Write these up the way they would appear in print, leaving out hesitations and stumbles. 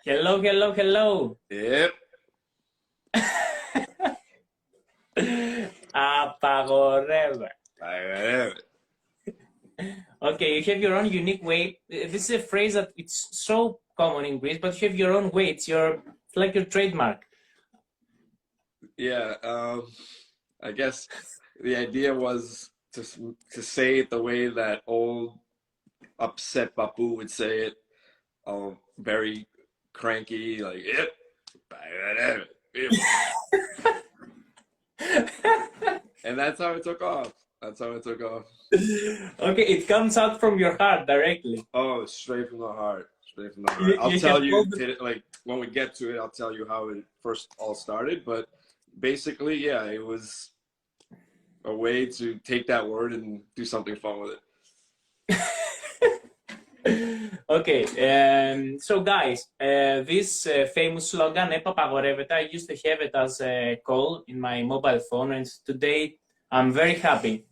Hello, hello, hello. Yep. Apagorevete. Apagorevete. Okay, you have your own unique way. This is a phrase that it's so common in Greece, but you have your own way. It's like your trademark. Yeah, I guess the idea was to say it the way that old upset Papu would say it, very cranky, like yep, apagorevete, yep. And that's how it took off. That's how it took off. Okay, it comes out from your heart directly. Oh, straight from the heart. Straight from the heart. I'll You have tell you, all the... like, when we get to it, I'll tell you how it first all started. But basically, yeah, it was a way to take that word and do something fun with it. Okay, so guys, this famous slogan, Apagorevete, I used to have it as a call in my mobile phone, and today I'm very happy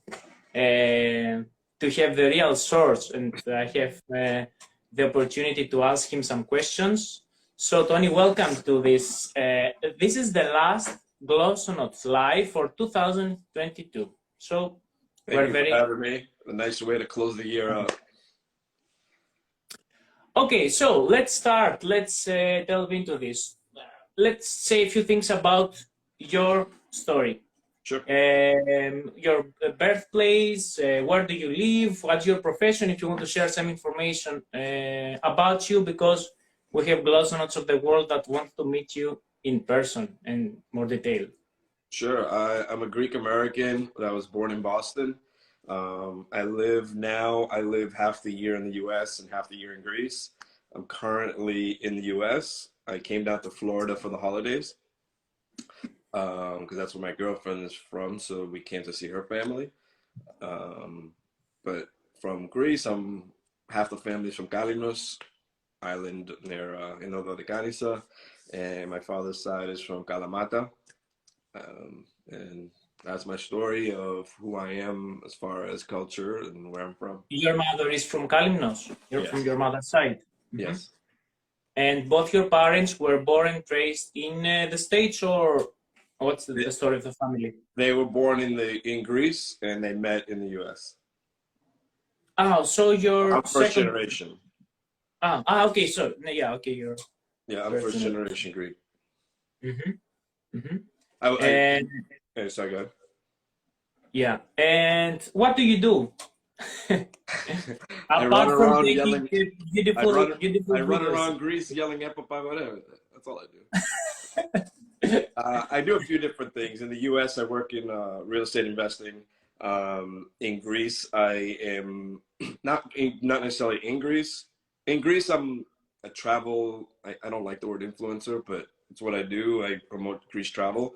to have the real source, and I have the opportunity to ask him some questions. So, Toni, welcome to this. This is the last Glossonauts live for 2022. So, Thank we're you for very... having me. A nice way to close the year out. Okay, so let's start. Let's delve into this. Let's say a few things about your story. Sure. Your birthplace, where do you live, what's your profession, if you want to share some information about you, because we have Glossonauts of the world that want to meet you in person and more detail. Sure. I'm a Greek American that was born in Boston. I live half the year in the US and half the year in Greece. I'm currently in the US. I came down to Florida for the holidays because that's where my girlfriend is from, so we came to see her family. But from Greece, half the family's from Kalinos island near in Ododekanisa, and my father's side is from Kalamata. And that's my story of who I am as far as culture and where I'm from. Your mother is from Kalimnos. You're from Yes. your mother's side. Yes. And both your parents were born and raised in the States, or what's They, the story of the family? they were born in Greece and they met in the US. Oh, so your I'm first second... generation. Okay, so yeah, okay, you're Yeah, I'm first first generation. generation Greek. Mm-hmm. Mm-hmm. I And hey, sorry, go ahead. yeah, and what do you do I run apart from around taking yelling. beautiful, beautiful I run videos? around Greece yelling "Epapagorevete." That's all I do. I do a few different things. In the U.S., I work in real estate investing. In Greece, I am not necessarily in Greece. In Greece, I'm a travel. I don't like the word influencer, but it's what I do. I promote Greece travel.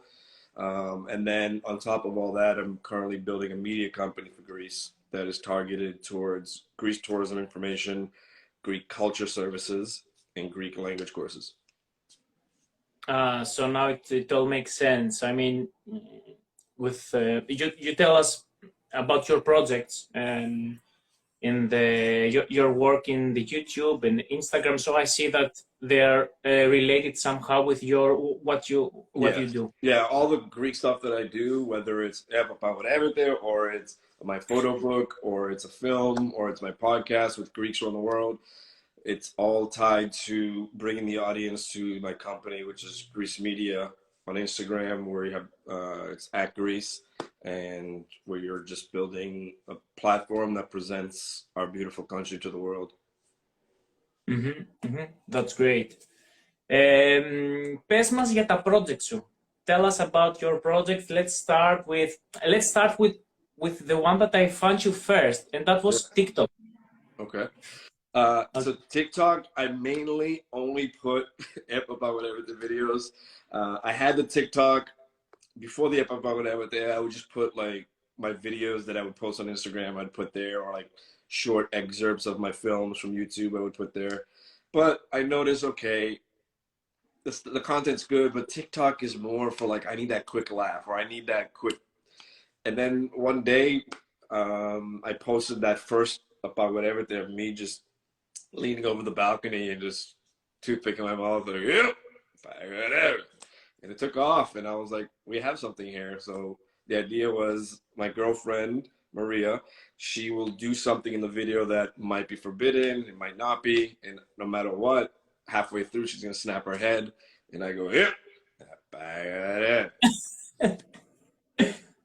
And then on top of all that, I'm currently building a media company for Greece that is targeted towards Greece tourism information, Greek culture services, and Greek language courses. So now it all makes sense. I mean, with you tell us about your projects and in your work in the YouTube and Instagram. So I see that they're related somehow with your what you Yes. do. Yeah, all the Greek stuff that I do, whether it's Apagorevete or it's my photo book or it's a film or it's my podcast with Greeks around the world, it's all tied to bringing the audience to my company, which is Greece Media on Instagram, where you have it's at Greece, and where you're just building a platform that presents our beautiful country to the world. That's great. Πες μας για τα projects σου. Tell us about your project. Let's start with the one that I found you first, and that was TikTok. Okay. So TikTok, I mainly only put Apagorevete videos. I had the TikTok before the Apagorevete. I would just put like my videos that I would post on Instagram. I'd put there, or like short excerpts of my films from YouTube. I would put there. But I noticed, okay, the content's good, but TikTok is more for like I need that quick laugh, or I need that quick. And then one day, I posted that first Apagorevete of me just leaning over the balcony and just toothpick in my mouth, like, yep, whatever. And it took off, and I was like, we have something here. So the idea was my girlfriend, Maria, she will do something in the video that might be forbidden, it might not be, and no matter what, halfway through, she's gonna snap her head, and I go, yep, and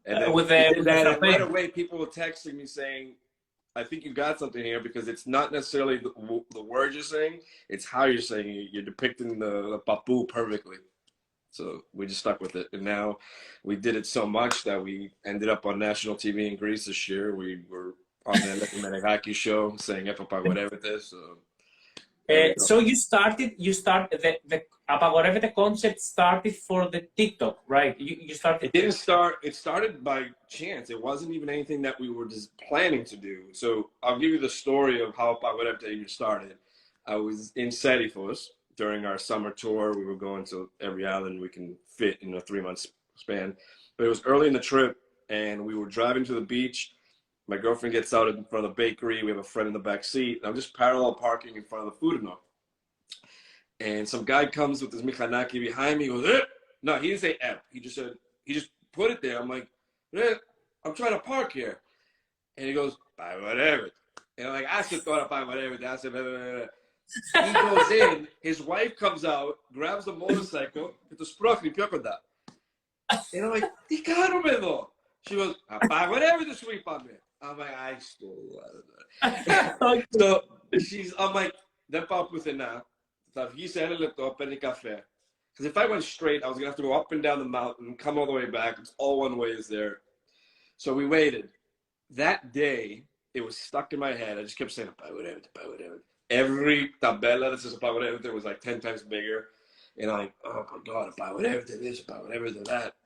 then with did that, the and right away, people were texting me saying, I think you got something here, because it's not necessarily the words you're saying, it's how you're saying it. You're depicting the papu perfectly. So we just stuck with it. And now we did it so much that we ended up on national TV in Greece this year. We were on the Menegaki show saying Apagorevete. So you started the Apagorevete concept started for the TikTok, right? You started. It didn't start. It started by chance. It wasn't even anything that we were just planning to do. So I'll give you the story of how Apagorevete even started. I was in Serifos during our summer tour. We were going to every island we can fit in a 3-month span. But it was early in the trip, and we were driving to the beach. My girlfriend gets out in front of the bakery. We have a friend in the back seat. I'm just parallel parking in front of the food no. And some guy comes with his michanaki behind me. He goes, eh. No, he didn't say Eep. He just said, he just put it there. I'm like, eh, I'm trying to park here. And he goes, whatever. And I'm like, I should thought about whatever. I said, blah, blah, blah. He goes in, his wife comes out, grabs the motorcycle, and I'm like, di caro me do. She goes, whatever the sweep on me. I'm like, I stole that. So I'm like, then pop with it now. He said, because if I went straight, I was gonna have to go up and down the mountain, come all the way back. It's all one way is there. So we waited. That day, it was stuck in my head. I just kept saying, whatever. Every tabela that says Apagorevete was like 10 times bigger. And I'm like, oh my God, Apagorevete this, Apagorevete that.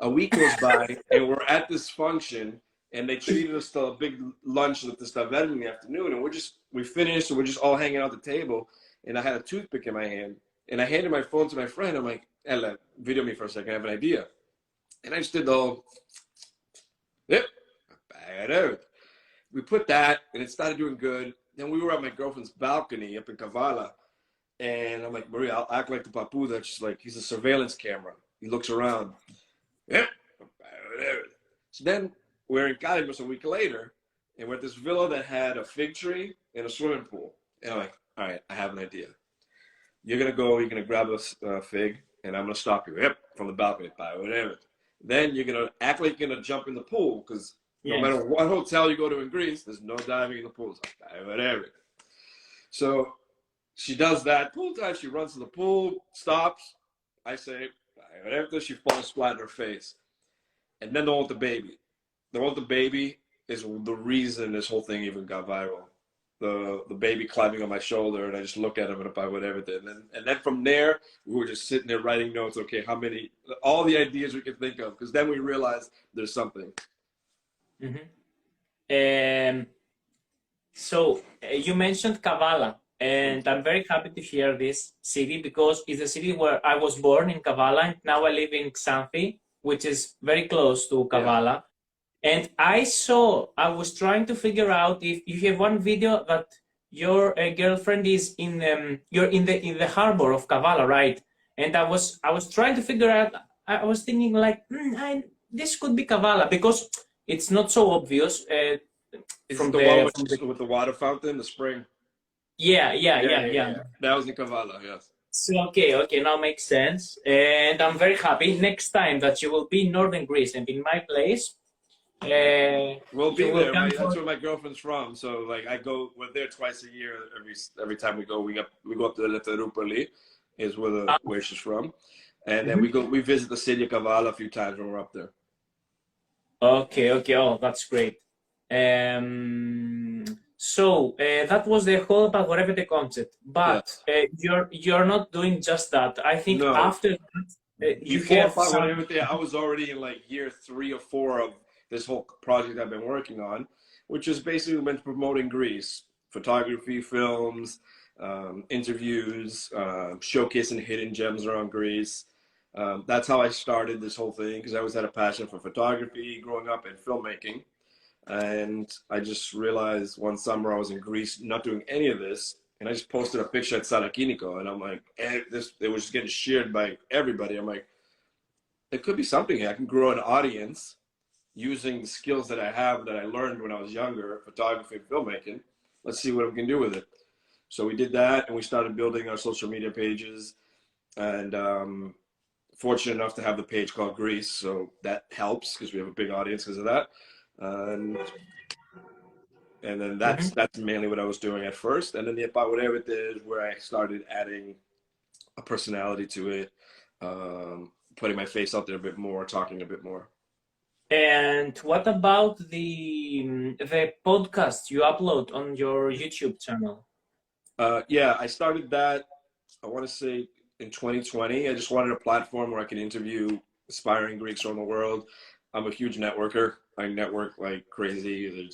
A week goes by, and we're at this function, and they treated us to a big lunch with this taverna in the afternoon, and we finished, and we're just all hanging out at the table, and I had a toothpick in my hand, and I handed my phone to my friend. I'm like, Ella, video me for a second, I have an idea. And I just did the whole, yep, we put that, and it started doing good. Then we were at my girlfriend's balcony up in Kavala, and I'm like, Maria, I'll act like the papu that's just like, he's a surveillance camera. He looks around. Yeah. So then we're in Kalymnos a week later, and we're at this villa that had a fig tree and a swimming pool. And I'm like, all right, I have an idea. You're going to grab a fig, and I'm going to stop you. Yep, from the balcony. Whatever. Then you're going to act like you're going to jump in the pool, because no matter what hotel you go to in Greece, there's no diving in the pools. Whatever. So she does that. Pool time, she runs to the pool, stops. I say, whatever, she falls flat in her face. And then they want the baby. They want the baby is the reason this whole thing even got viral. The baby climbing on my shoulder, and I just look at him and I whatever. And then from there, we were just sitting there writing notes. Okay, all the ideas we could think of, because then we realized there's something. So you mentioned Kavala, and I'm very happy to hear this city, because it's the city where I was born, in Kavala, and now I live in Xanthi, which is very close to Kavala. Yeah. And I was trying to figure out if you have one video that your girlfriend is you're in the harbor of Kavala, right? And I was trying to figure out. I was thinking like, this could be Kavala, because it's not so obvious. From the one with the water fountain, the spring. Yeah. That was in Kavala, yes. So okay, now makes sense. And I'm very happy. Next time that you will be in Northern Greece and in my place, we'll be there. That's where my girlfriend's from. So like we're there twice a year. Every time we go up to the Leteroupoli, is where she's from. And then we visit the city of Kavala a few times when we're up there. Okay. Oh, that's great. So that was the whole Apagorevete concept, but you're not doing just that. I think after that, you have Apagorevete, I was already in like year 3 or 4 of this whole project I've been working on, which is basically been promoting Greece, photography, films, interviews, showcasing hidden gems around Greece. That's how I started this whole thing, because I always had a passion for photography growing up and filmmaking. And I just realized one summer I was in Greece not doing any of this, and I just posted a picture at Sarakinico, and I'm like, it was just getting shared by everybody. I'm like, it could be something here. I can grow an audience using the skills that I have that I learned when I was younger, photography and filmmaking. Let's see what we can do with it. So we did that, and we started building our social media pages, and fortunate enough to have the page called Greece, so that helps because we have a big audience because of that. And then that's mainly what I was doing at first. And then the Apagorevete is where I started adding a personality to it, putting my face out there a bit more, talking a bit more. And what about the podcast you upload on your YouTube channel? Yeah, I started that, I want to say in 2020. I just wanted a platform where I could interview aspiring Greeks around the world. I'm a huge networker. I network like crazy.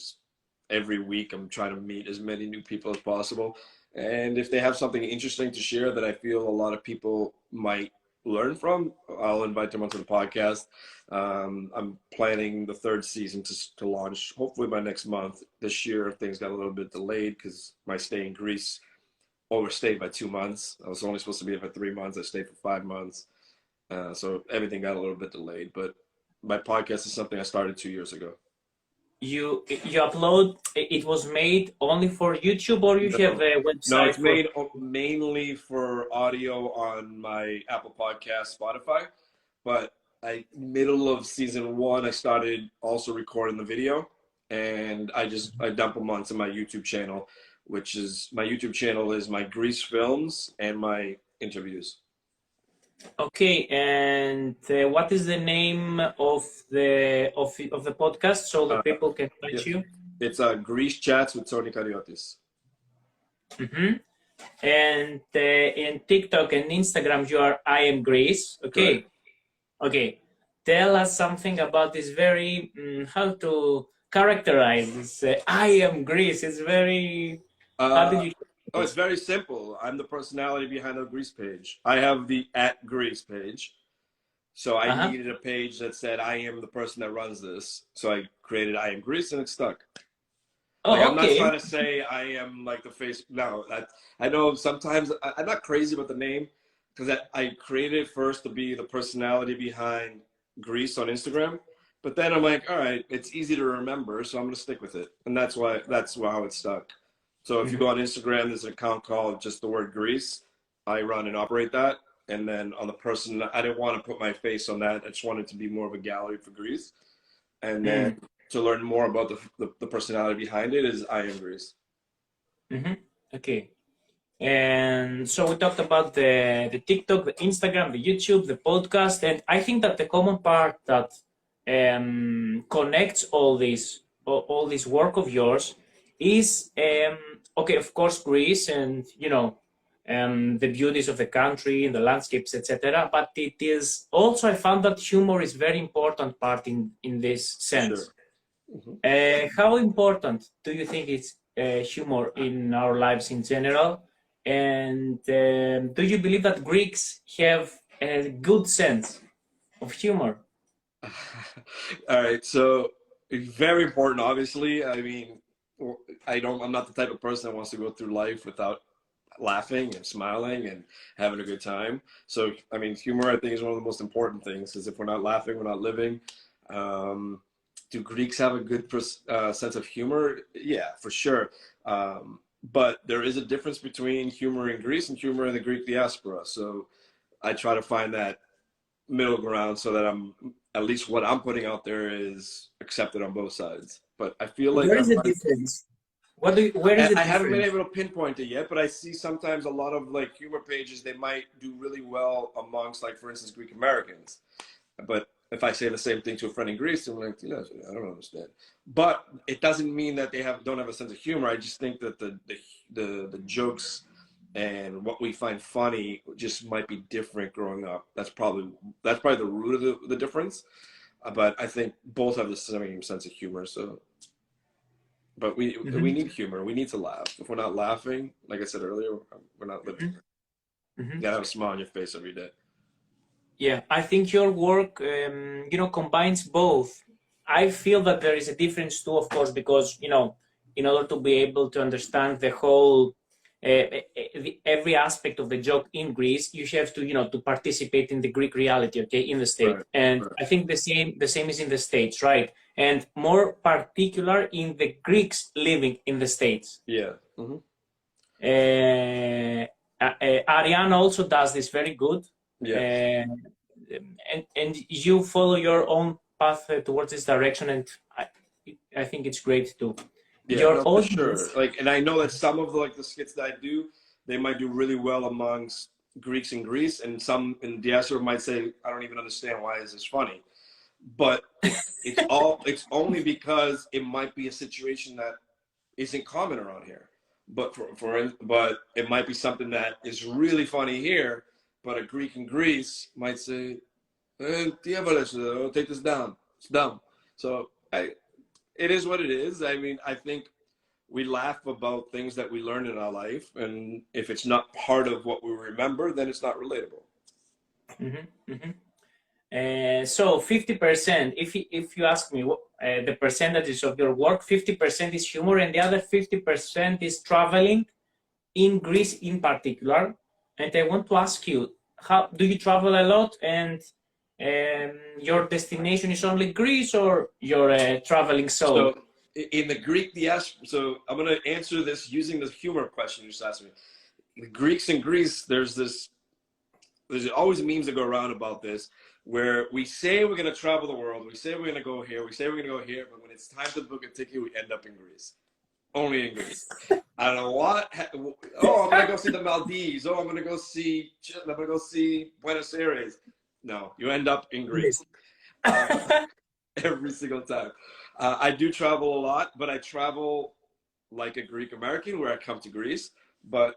Every week I'm trying to meet as many new people as possible. And if they have something interesting to share that I feel a lot of people might learn from, I'll invite them onto the podcast. I'm planning the 3rd season to launch hopefully by next month. This year things got a little bit delayed because my stay in Greece overstayed by 2 months. I was only supposed to be there for 3 months. I stayed for 5 months. So everything got a little bit delayed, but my podcast is something I started 2 years ago. You upload, it was made only for YouTube, or you have a website? No, it's made mainly for audio on my Apple Podcast, Spotify. But middle of season 1, I started also recording the video, and I dump them onto my YouTube channel, which is my Greece films and my interviews. Okay, and what is the name of the podcast so that people can find you? It's Greece Chats with Toni Kariotis. And in TikTok and Instagram, you are I Am Greece. Okay. Right. Okay. Tell us something about this very how to characterize this. I Am Greece. It's very. How did you? Oh, it's very simple. I'm the personality behind the Greece page. I have the @Greece page. So I needed a page that said I am the person that runs this. So I created I Am Greece, and it stuck. Oh, I'm not trying to say I am like the face. No, I know sometimes I'm not crazy about the name because I created it first to be the personality behind Greece on Instagram. But then I'm like, all right, it's easy to remember, so I'm going to stick with it. And that's how it stuck. So if you go on Instagram, there's an account called just the word Greece. I run and operate that. And then on the person, I didn't want to put my face on that. I just wanted to be more of a gallery for Greece. And then to learn more about the personality behind it is I Am Greece. Okay. And so we talked about the TikTok, the Instagram, the YouTube, the podcast. And I think that the common part that connects all this work of yours is okay, of course, Greece, and the beauties of the country and the landscapes, etc. But it is also, I found that humor is very important part in this sense. Sure. How important do you think is humor in our lives in general? And do you believe that Greeks have a good sense of humor? All right, so very important, obviously. I mean, I'm not the type of person that wants to go through life without laughing and smiling and having a good time. So, I mean, humor, I think, is one of the most important things, because if we're not laughing, we're not living. Do Greeks have a good sense of humor? Yeah, for sure. But there is a difference between humor in Greece and humor in the Greek diaspora. So I try to find that middle ground so that at least what I'm putting out there is accepted on both sides. But I feel like where is the difference? Where is it? I haven't been able to pinpoint it yet, but I see sometimes a lot of like humor pages, they might do really well amongst, like, for instance, Greek Americans. But if I say the same thing to a friend in Greece, they're like, I don't understand. But it doesn't mean that they don't have a sense of humor. I just think that the jokes and what we find funny just might be different growing up. That's probably the root of the difference. But I think both have the same sense of humor. So, but we need humor. We need to laugh. If we're not laughing, like I said earlier, we're not living. You gotta have a smile on your face every day. Yeah, I think your work, combines both. I feel that there is a difference too, of course, because in order to be able to understand the whole every aspect of the joke in Greece, you have to, to participate in the Greek reality, okay, in the state. Right. And Right. I think the same is in the States, right? And more particular in the Greeks living in the States. Yeah. Mm-hmm. Ariana also does this very good. Yeah. And you follow your own path towards this direction, and I think it's great too. Yeah, Your no, for sure. audience, Like, and I know that some of the skits that I do, they might do really well amongst Greeks in Greece, and some in diaspora might say, "I don't even understand why is this funny." But it's only because it might be a situation that isn't common around here. But but it might be something that is really funny here, but a Greek in Greece might say, take this down. It's dumb. So it is what it is. I mean, I think we laugh about things that we learn in our life, and if it's not part of what we remember, then it's not relatable. So 50%, if you ask me the percentages of your work, 50% is humor, and the other 50% is traveling in Greece in particular. And I want to ask you, how do you travel a lot, and your destination is only Greece, or you're traveling solo? So in the Greek diaspora, so I'm going to answer this using the humor question you just asked me. The Greeks in Greece, there's always memes that go around about this, where we say we're going to travel the world, we say we're going to go here, we say we're going to go here, but when it's time to book a ticket, we end up in Greece. Only in Greece. I don't know what. Oh, I'm going to go see the Maldives. Oh, I'm going to go see Buenos Aires. No, you end up in Greece. Every single time. I do travel a lot, but I travel like a Greek American, where I come to Greece. But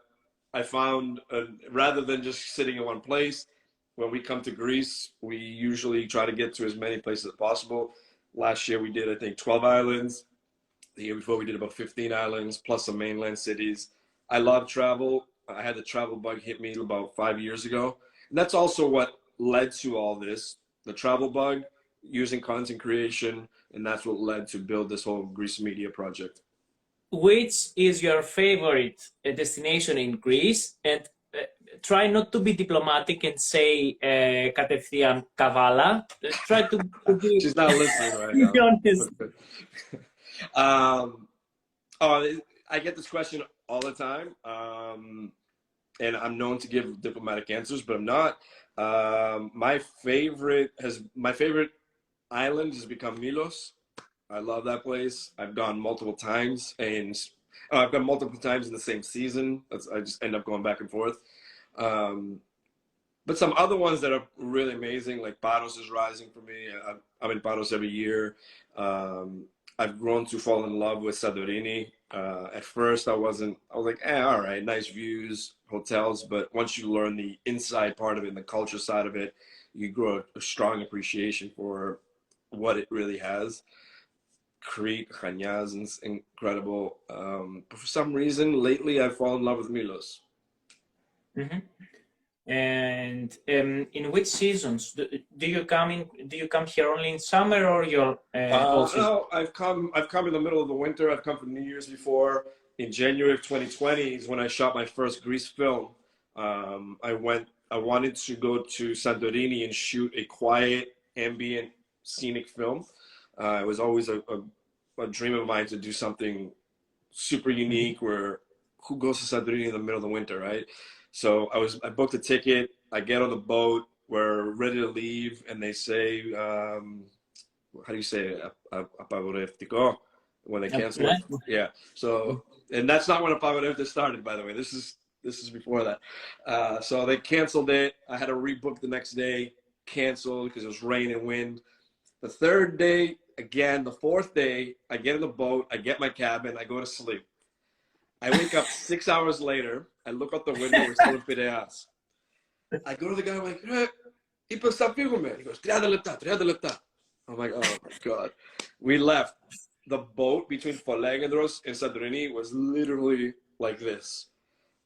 I found rather than just sitting in one place, when we come to Greece, we usually try to get to as many places as possible. Last year we did, I think, 12 islands. The year before we did about 15 islands, plus some mainland cities. I love travel. I had the travel bug hit me about 5 years ago. And that's also what led to all this, the travel bug, using content creation, and that's what led to build this whole Greece Media project. Which is your favorite destination in Greece? And try not to be diplomatic and say κατευθείαν Kavala. Try to be She's not listening right now. honest. I get this question all the time, and I'm known to give diplomatic answers, but I'm not. My favorite island has become Milos. I love that place. I've gone multiple times, and I've gone multiple times in the same season. I just end up going back and forth. But some other ones that are really amazing, like Paros is rising for me. I'm in Paros every year. I've grown to fall in love with Santorini. At first, I was like, all right, nice views, hotels. But once you learn the inside part of it and the culture side of it, you grow a strong appreciation for what it really has. Crete, Chaniaz, is incredible. But for some reason, lately, I've fallen in love with Milos. Mm-hmm. And in which seasons do you come in? Do you come here only in summer, or you're also? No, I've come in the middle of the winter. I've come for New Year's before. In January of 2020 is when I shot my first Greece film. I wanted to go to Santorini and shoot a quiet, ambient, scenic film. It was always a dream of mine to do something super unique. Where who goes to Santorini in the middle of the winter, right? So I booked a ticket. I get on the boat. We're ready to leave, and they say, how do you say it? Apagorevete when they cancel it. Yeah. So, and that's not when Apagorevete started, by the way. This is before that. So they canceled it. I had to rebook the next day. Canceled because it was rain and wind. The third day, again, the fourth day, I get in the boat. I get my cabin. I go to sleep. I wake up 6 hours later. I look out the window. We're still in Piraeus. I go to the guy. I'm like, He goes, 30 λεπτά. I'm like, oh my God. We left. The boat between Folegandros and Santorini was literally like this.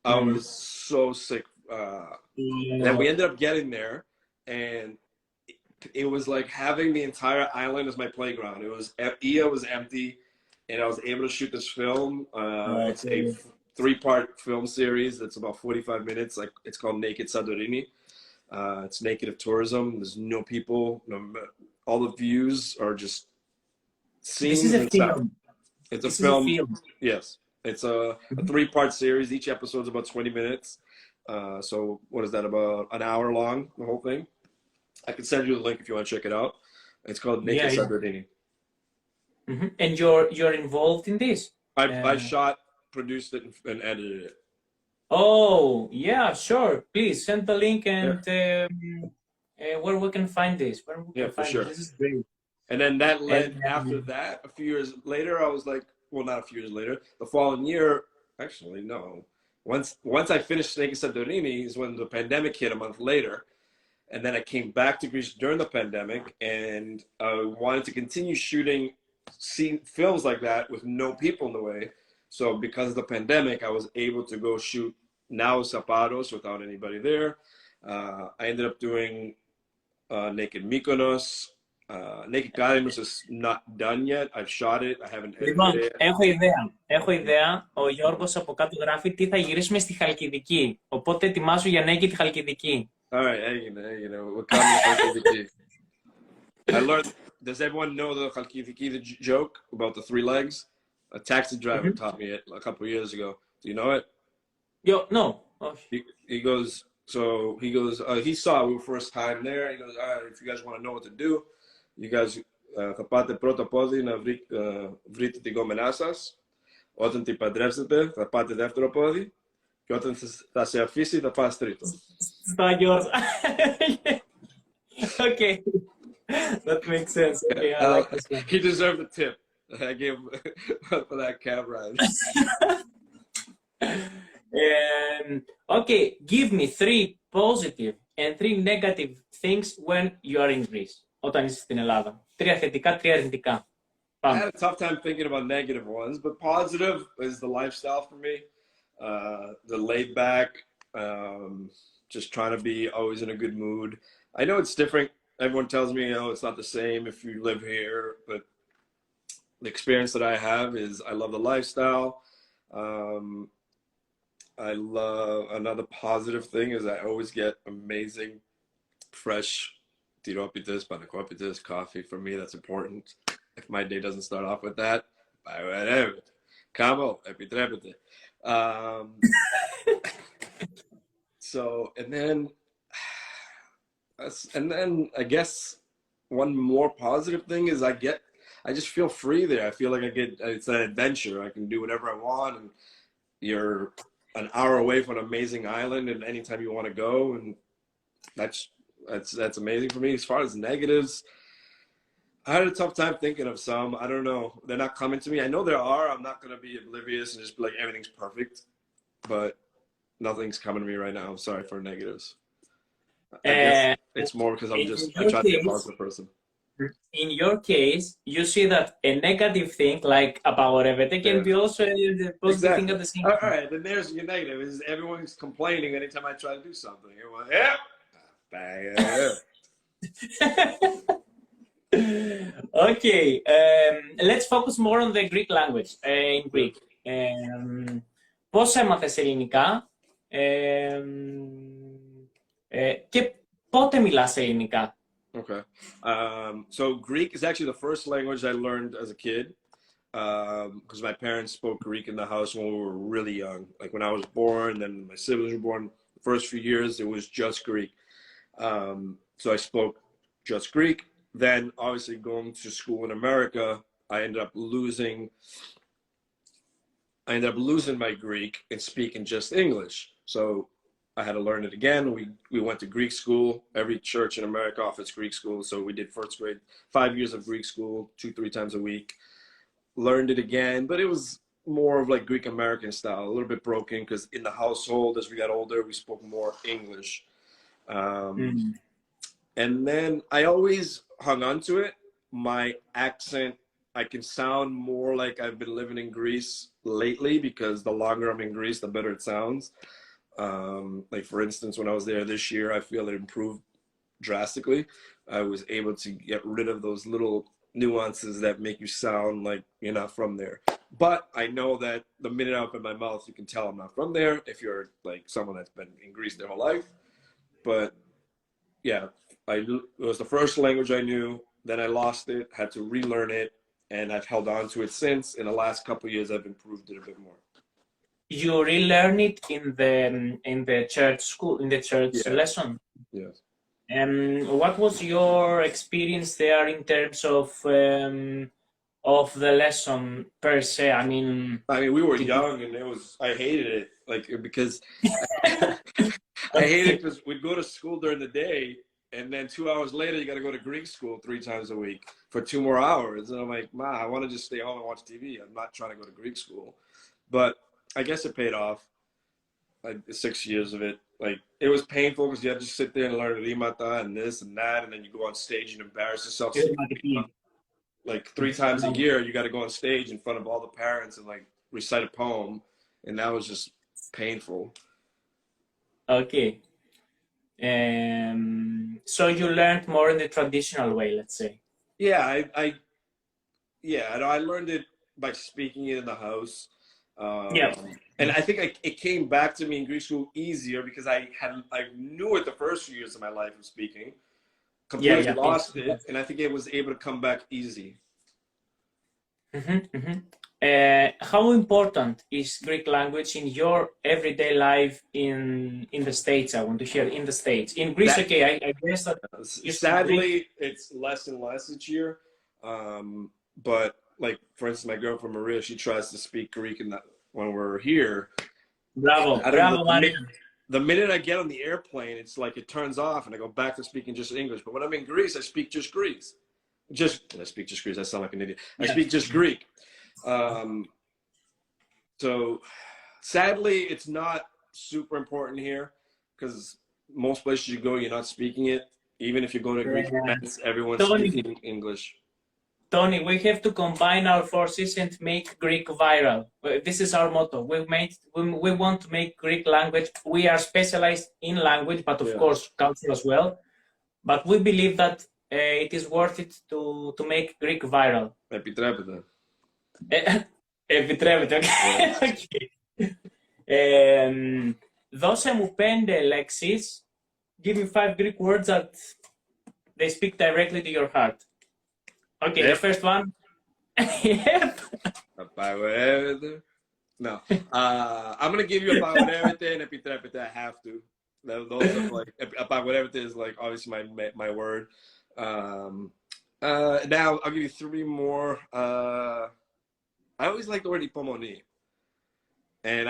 I was so sick. And we ended up getting there, and it was like having the entire island as my playground. Eeep was empty, and I was able to shoot this film. It's a 3-part film series that's about 45 minutes. Like, it's called Naked Santorini. It's naked of tourism. There's no people. All the views are just This is scenes a and sound. film. It's a This is a film. film. Yes. It's a 3-part series. Each episode's about 20 minutes. So what is that, about an hour long, the whole thing? I can send you the link if you want to check it out. It's called Naked Santorini. And you're involved in this? I shot, produced it, and edited it. Oh, yeah, sure. Please send the link and where we can find this. Where we can For find sure. This is great. And then that led, after that, a few years later, I was like, well, not a few years later, the following year, actually, no. Once I finished Naked Santorini is when the pandemic hit a month later. And then I came back to Greece during the pandemic, and I wanted to continue shooting films like that with no people in the way. So because of the pandemic, I was able to go shoot now Zapatos without anybody there. I ended up doing Naked Mykonos. Naked Kalinos is not done yet. I've shot it. I haven't edited it. Έχω ιδέα. Ο Γιώργος από κάτω γράφει τι θα γυρίσουμε στη Χαλκιδική. Οπότε ετοιμάσου για Naked τη Χαλκιδική. All right, we're coming to Khalkidiki. I learned. Does everyone know the Khalkidiki, the joke about the 3 legs? A taxi driver taught me it a couple of years ago. Do you know it? No. He goes. He saw we were first time there. He goes, all right, if you guys want to know what to do, you guys θα πάτε πρώτο πόδι να βρείτε την κόμενά σας. Όταν την παντρέψετε, θα πάτε δεύτερο πόδι. Και όταν θα σε αφήσει, θα πας τρίτο. Στάγιος. Okay. That makes sense. Okay, I like this one. He deserved a tip. I gave him for that cab ride. Okay, give me 3 positive and 3 negative things when you are in Greece. Όταν είσαι στην Ελλάδα. 3 θετικά, 3 αρνητικά. I had a tough time thinking about negative ones, but positive is the lifestyle for me. The laid back, just trying to be always in a good mood. I know it's different. Everyone tells me, it's not the same if you live here, but the experience that I have is I love the lifestyle. I love, another positive thing is I always get amazing, fresh tiropitas, panakopitas, coffee. For me, that's important. If my day doesn't start off with that, Apagorevete. Kamo, epitrebete. So, and then I guess one more positive thing is I just feel free there. I feel like it's an adventure. I can do whatever I want, and you're an hour away from an amazing island, and anytime you want to go, and that's amazing for me. As far as negatives, I had a tough time thinking of some. I don't know. They're not coming to me. I know there are. I'm not going to be oblivious and just be like, everything's perfect. But nothing's coming to me right now. I'm sorry for negatives. I guess it's more because I try to be a positive person. In your case, you see that a negative thing like Apagorevete can be also a positive thing at the same time. All right, then there's your negative. Is everyone's complaining anytime I try to do something. Everyone, Okay, let's focus more on the Greek language, in Greek. Πώς έμαθες ελληνικά και πότε μιλάς ελληνικά? Okay. So Greek is actually the first language I learned as a kid because my parents spoke Greek in the house when we were really young. Like when I was born, then my siblings were born, the first few years, it was just Greek. So I spoke just Greek. Then obviously going to school in America, I ended up losing my Greek and speaking just English. So I had to learn it again. We went to Greek school. Every church in America offers Greek school. So we did first grade, 5 years of Greek school, 2-3 times a week. Learned it again, but it was more of like Greek American style, a little bit broken because in the household, as we got older, we spoke more English. And then I always hung on to it. My accent, I can sound more like I've been living in Greece lately because the longer I'm in Greece, the better it sounds. Like for instance, when I was there this year, I feel it improved drastically. I was able to get rid of those little nuances that make you sound like you're not from there. But I know that the minute I open my mouth, you can tell I'm not from there if you're like someone that's been in Greece their whole life. But yeah, it was the first language I knew. Then I lost it, had to relearn it, and I've held on to it since. In the last couple of years, I've improved it a bit more. You relearn it in the church school, in the church lesson. Yes. What was your experience there in terms of the lesson per se? I mean, we were young, and I hated it, like, because I hated it because we'd go to school during the day, and then 2 hours later, you got to go to Greek school 3 times a week for 2 more hours. And I'm like, Ma, I want to just stay home and watch TV. I'm not trying to go to Greek school. But I guess it paid off. Like 6 years of it. Like, it was painful because you had to sit there and learn rimata and this and that, and then you go on stage and embarrass yourself. Like 3 times a year, you got to go on stage in front of all the parents and like recite a poem, and that was just painful. Okay. So you learned more in the traditional way, let's say. Yeah, I learned it by speaking it in the house. And I think it came back to me in Greek school easier because I knew it the first few years of my life of speaking. Completely lost it, and I think it was able to come back easy. How important is Greek language in your everyday life in the States? I want to hear in the States. In Greece, I guess that sadly it's less and less each year. But like, for instance, my girlfriend Maria, she tries to speak Greek when we're here. Bravo, Maria. The minute I get on the airplane, it's like it turns off and I go back to speaking just English. But when I'm in Greece, I speak just Greek. I speak just Greek. I sound like an idiot. I speak just Greek. So sadly, it's not super important here because most places you go, you're not speaking it. Even if you go to Greek events, everyone's speaking English. Toni, we have to combine our forces and make Greek viral. This is our motto. We want to make Greek language. We are specialized in language, but of course culture as well. But we believe that it is worth it to make Greek viral. Επιτρέπεται. Επιτρέπεται, δώσε μου 5 λέξεις. Give me 5 Greek words that they speak directly to your heart. Okay, the first one. Apagorevete. No. I'm going to give you Apagorevete and Επιτρέπεται. I have to. Those are like, Apagorevete is like obviously my word. Now I'll give you 3 more. I always like the word υπομονή. And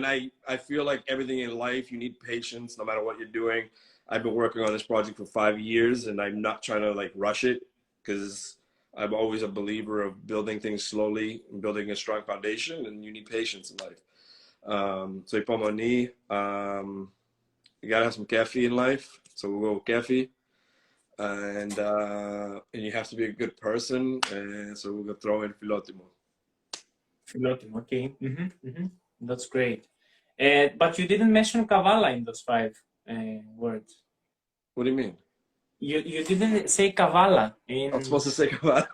I feel like everything in life, you need patience no matter what you're doing. I've been working on this project for 5 years, and I'm not trying to like rush it because I'm always a believer of building things slowly and building a strong foundation, and you need patience in life. So υπομονή, you gotta have some kefi in life, so we'll go with kefi. And you have to be a good person, and so we're gonna throw in φιλότιμο. Φιλότιμο, okay. That's great. But you didn't mention kavala in those 5 words. What do you mean? You didn't say kavala. I'm supposed to say kavala.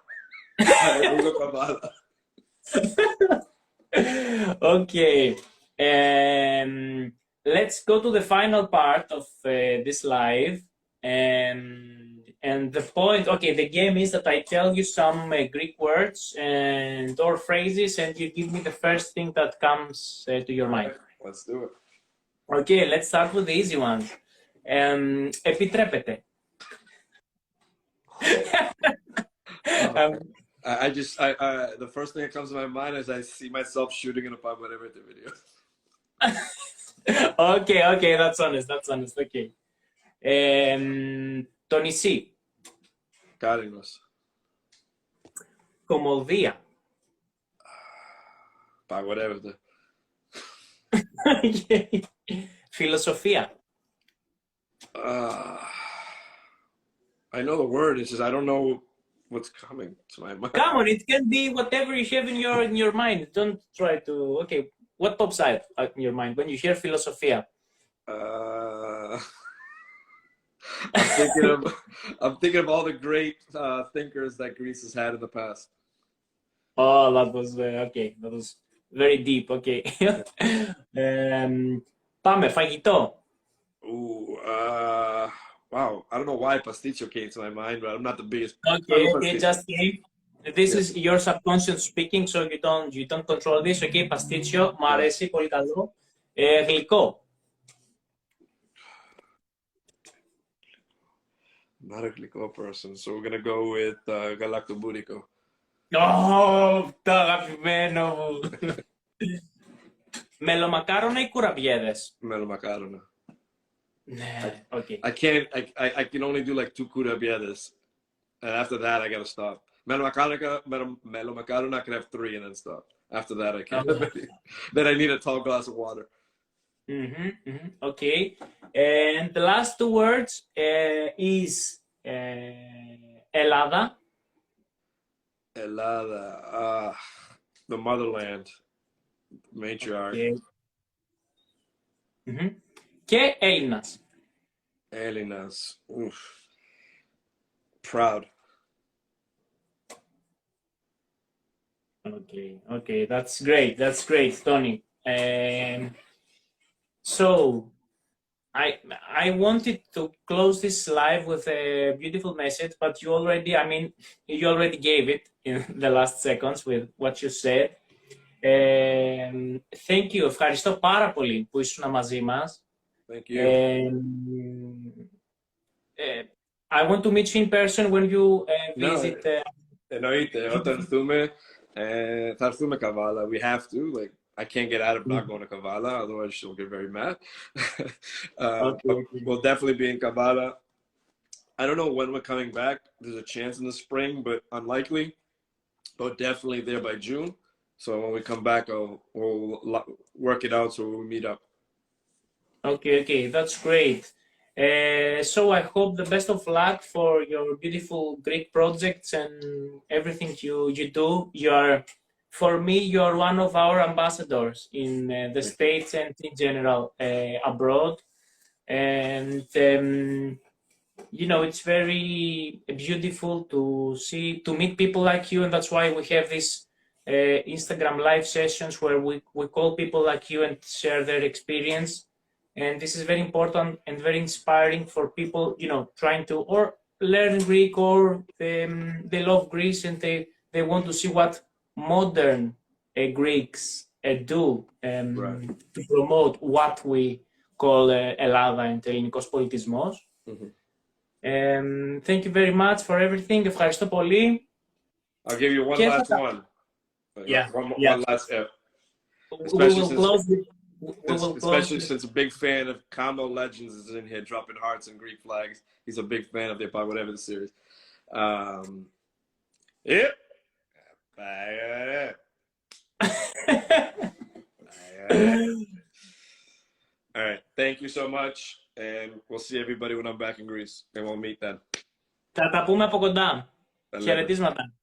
We'll go kavala. Okay. Let's go to the final part of this live. And the point, okay, the game is that I tell you some Greek words or phrases, and you give me the first thing that comes to your mind. Let's do it. Okay, let's start with the easy ones. Επιτρέπεται. The first thing that comes to my mind is I see myself shooting in a Apagorevete video. Okay, that's honest, okay. Το νησί. Κάρινος. Κωμωδία. Apagorevete. Okay. Φιλοσοφία. I know the word, it's just I don't know what's coming to my mind. Come on, it can be whatever you have in your mind. Don't try to, okay, what pops out in your mind when you hear φιλοσοφία? I'm thinking of all the great thinkers that Greece has had in the past. Oh, that was okay. That was very deep. Okay. Πάμε, φαγητό. Ooh, wow. I don't know why pasticcio came to my mind, but I'm not the biggest. Okay, Oh, okay, pasticcio. just came. This Yeah. is your subconscious speaking, so you don't control this. Okay, pasticcio, μου αρέσει, πολύ καλό. Γλυκό. Not a glyco person, so we're gonna go with galactoburico. Oh, το αγαπημένο μου. Μελομακάρονα ή κουραμπιέδες? Melomacarona. Ναι, okay. I can only do like 2 curabiedes, and after that I gotta stop. Melomacarona I can have 3 and then stop. After that I can't. Then I need a tall glass of water. Okay. And the last 2 words is Ελλάδα. Helada, the motherland, matriarch. Okay. Και Έλληνας. Elinas, oof. Proud. Okay, that's great, Tony. So I wanted to close this live with a beautiful message, but you already gave it in the last seconds with what you said. Thank you. Ευχαριστώ πάρα πολύ που ήσουν μαζί μας. Thank you. I want to meet you in person when you visit. Εννοείται, όταν θα έρθουμε Kavala. We have to. Like, I can't get out of not going to Kavala, otherwise she'll get very mad. Okay. We'll definitely be in Kavala. I don't know when we're coming back. There's a chance in the spring, but unlikely. But definitely there by June. So when we come back, we'll work it out so we'll meet up. Okay, that's great. So I hope the best of luck for your beautiful Greek projects and everything you do. For me, you're one of our ambassadors in the States and in general abroad. And it's very beautiful to meet people like you, and that's why we have these Instagram live sessions where we call people like you and share their experience. And this is very important and very inspiring for people, trying to or learn Greek or they love Greece and they want to see what modern Greeks do Right. to promote what we call Ελλάδα and ελληνικός πολιτισμός. Thank you very much for everything. Ευχαριστώ πολύ. I'll give you one last one. Yeah. One last F. Especially since a big fan of Combo Legends is in here dropping hearts and Greek flags. He's a big fan of the Apagorevete series. Yep. All right. Thank you so much. And we'll see everybody when I'm back in Greece. And we'll meet then. Θα τα πούμε από κοντά. Χαιρετίσματα.